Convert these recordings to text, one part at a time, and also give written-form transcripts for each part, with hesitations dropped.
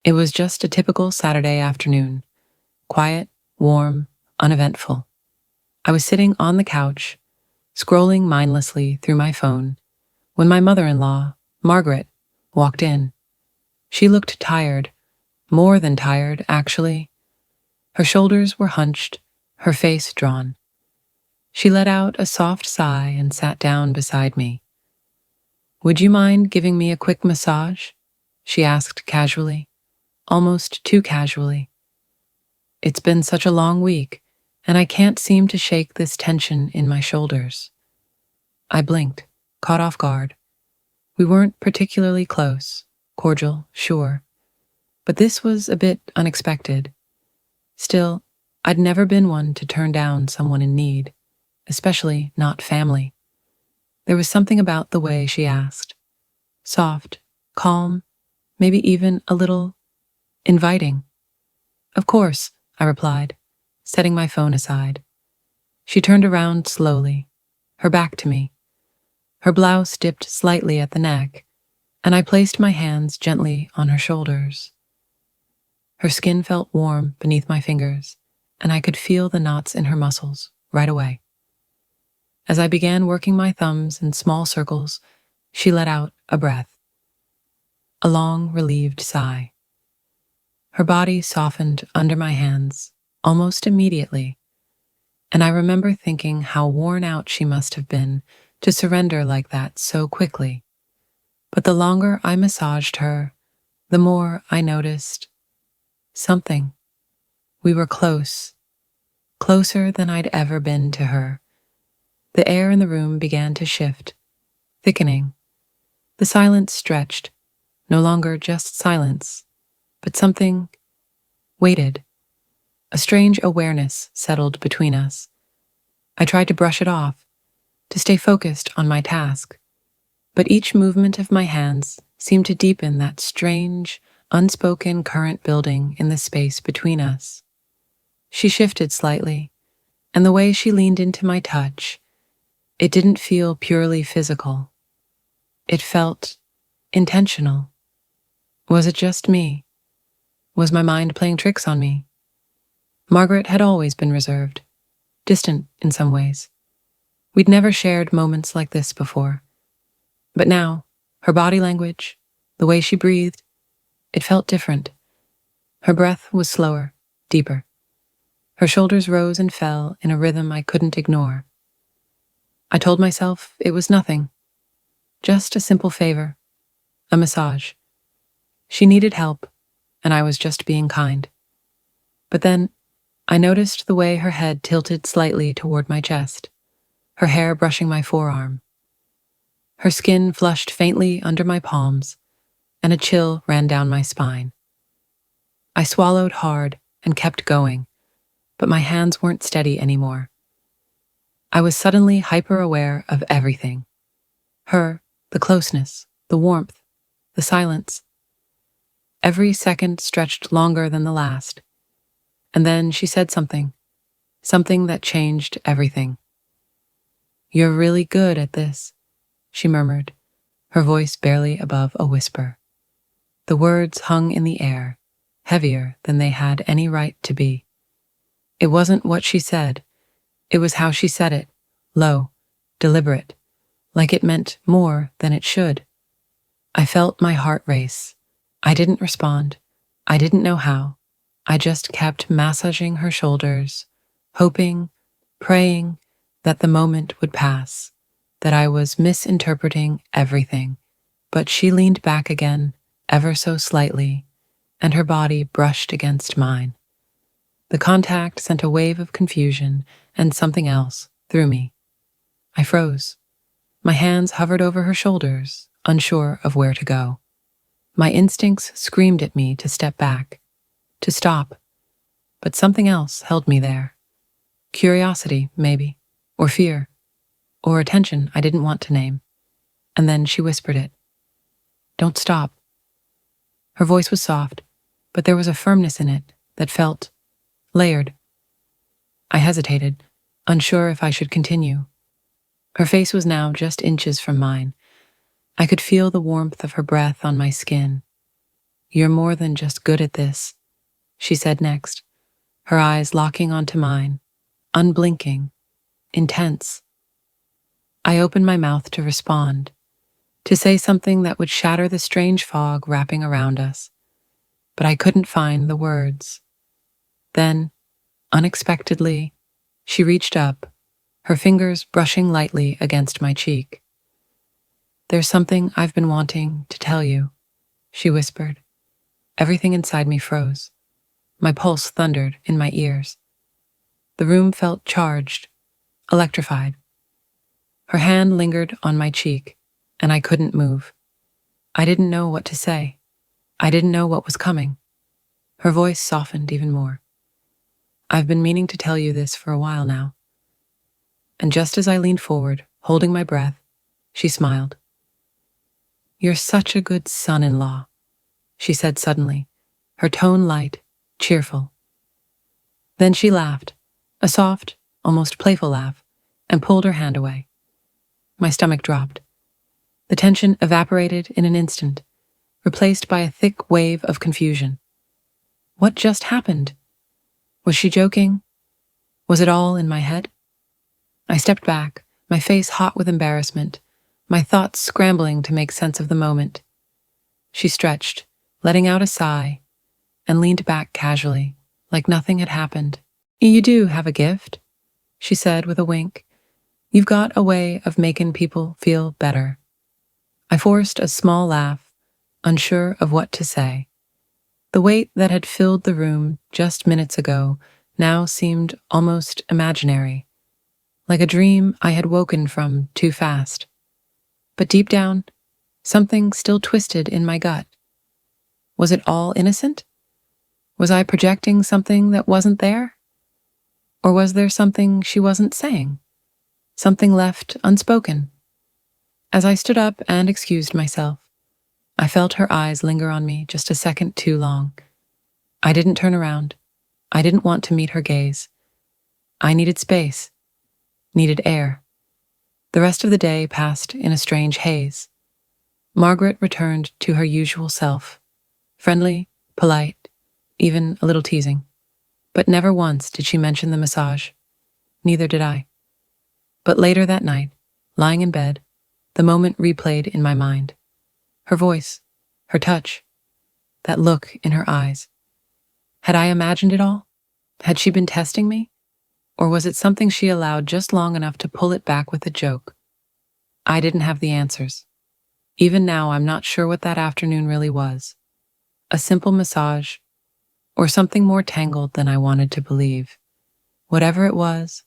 It was just a typical Saturday afternoon, quiet, warm, uneventful. I was sitting on the couch, scrolling mindlessly through my phone, when my mother-in-law, Margaret, walked in. She looked tired, more than tired, actually. Her shoulders were hunched, her face drawn. She let out a soft sigh and sat down beside me. "Would you mind giving me a quick massage?" she asked casually, almost too casually. "It's been such a long week, and I can't seem to shake this tension in my shoulders." I blinked, caught off guard. We weren't particularly close, cordial, sure, but this was a bit unexpected. Still, I'd never been one to turn down someone in need, especially not family. There was something about the way she asked. Soft, calm, maybe even a little inviting. "Of course," I replied, setting my phone aside. She turned around slowly, her back to me. Her blouse dipped slightly at the neck, and I placed my hands gently on her shoulders. Her skin felt warm beneath my fingers, and I could feel the knots in her muscles right away. As I began working my thumbs in small circles, she let out a breath, a long, relieved sigh. Her body softened under my hands almost immediately, and I remember thinking how worn out she must have been to surrender like that so quickly. But the longer I massaged her, the more I noticed something. We were close, closer than I'd ever been to her. The air in the room began to shift, thickening. The silence stretched, no longer just silence, but something waited. A strange awareness settled between us. I tried to brush it off, to stay focused on my task, but each movement of my hands seemed to deepen that strange, unspoken current building in the space between us. She shifted slightly, and the way she leaned into my touch, it didn't feel purely physical. It felt intentional. Was it just me? Was my mind playing tricks on me? Margaret had always been reserved, distant in some ways. We'd never shared moments like this before. But now, her body language, the way she breathed, it felt different. Her breath was slower, deeper. Her shoulders rose and fell in a rhythm I couldn't ignore. I told myself it was nothing, just a simple favor, a massage. She needed help, and I was just being kind. But then, I noticed the way her head tilted slightly toward my chest, her hair brushing my forearm. Her skin flushed faintly under my palms, and a chill ran down my spine. I swallowed hard and kept going, but my hands weren't steady anymore. I was suddenly hyper-aware of everything. Her, the closeness, the warmth, the silence. Every second stretched longer than the last. And then she said something that changed everything. "You're really good at this," she murmured, her voice barely above a whisper. The words hung in the air, heavier than they had any right to be. It wasn't what she said, it was how she said it, low, deliberate, like it meant more than it should. I felt my heart race. I didn't respond. I didn't know how. I just kept massaging her shoulders, hoping, praying that the moment would pass, that I was misinterpreting everything. But she leaned back again, ever so slightly, and her body brushed against mine. The contact sent a wave of confusion and something else through me. I froze. My hands hovered over her shoulders, unsure of where to go. My instincts screamed at me to step back, to stop, but something else held me there. Curiosity, maybe, or fear, or attention I didn't want to name. And then she whispered it. "Don't stop." Her voice was soft, but there was a firmness in it that felt layered. I hesitated, unsure if I should continue. Her face was now just inches from mine. I could feel the warmth of her breath on my skin. You're more than just good at this, she said next, her eyes locking onto mine, unblinking, intense. I opened my mouth to respond, to say something that would shatter the strange fog wrapping around us, but I couldn't find the words. Then, unexpectedly, she reached up, her fingers brushing lightly against my cheek. There's something I've been wanting to tell you, she whispered. Everything inside me froze. My pulse thundered in my ears. The room felt charged, electrified. Her hand lingered on my cheek, and I couldn't move. I didn't know what to say. I didn't know what was coming. Her voice softened even more. I've been meaning to tell you this for a while now. And just as I leaned forward, holding my breath, she smiled. You're such a good son-in-law, she said suddenly, her tone light, cheerful. Then she laughed, a soft, almost playful laugh, and pulled her hand away. My stomach dropped. The tension evaporated in an instant, replaced by a thick wave of confusion. What just happened? Was she joking? Was it all in my head? I stepped back, my face hot with embarrassment, my thoughts scrambling to make sense of the moment. She stretched, letting out a sigh, and leaned back casually, like nothing had happened. You do have a gift, she said with a wink. You've got a way of making people feel better. I forced a small laugh, unsure of what to say. The weight that had filled the room just minutes ago now seemed almost imaginary, like a dream I had woken from too fast. But deep down, something still twisted in my gut. Was it all innocent? Was I projecting something that wasn't there? Or was there something she wasn't saying? Something left unspoken? As I stood up and excused myself, I felt her eyes linger on me just a second too long. I didn't turn around. I didn't want to meet her gaze. I needed space, needed air. The rest of the day passed in a strange haze. Margaret returned to her usual self, friendly, polite, even a little teasing. But never once did she mention the massage. Neither did I. But later that night, lying in bed, the moment replayed in my mind. Her voice, her touch, that look in her eyes. Had I imagined it all? Had she been testing me? Or was it something she allowed just long enough to pull it back with a joke? I didn't have the answers. Even now, I'm not sure what that afternoon really was. A simple massage, or something more tangled than I wanted to believe. Whatever it was,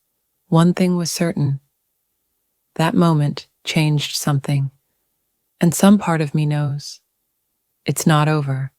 one thing was certain. That moment changed something, and some part of me knows it's not over.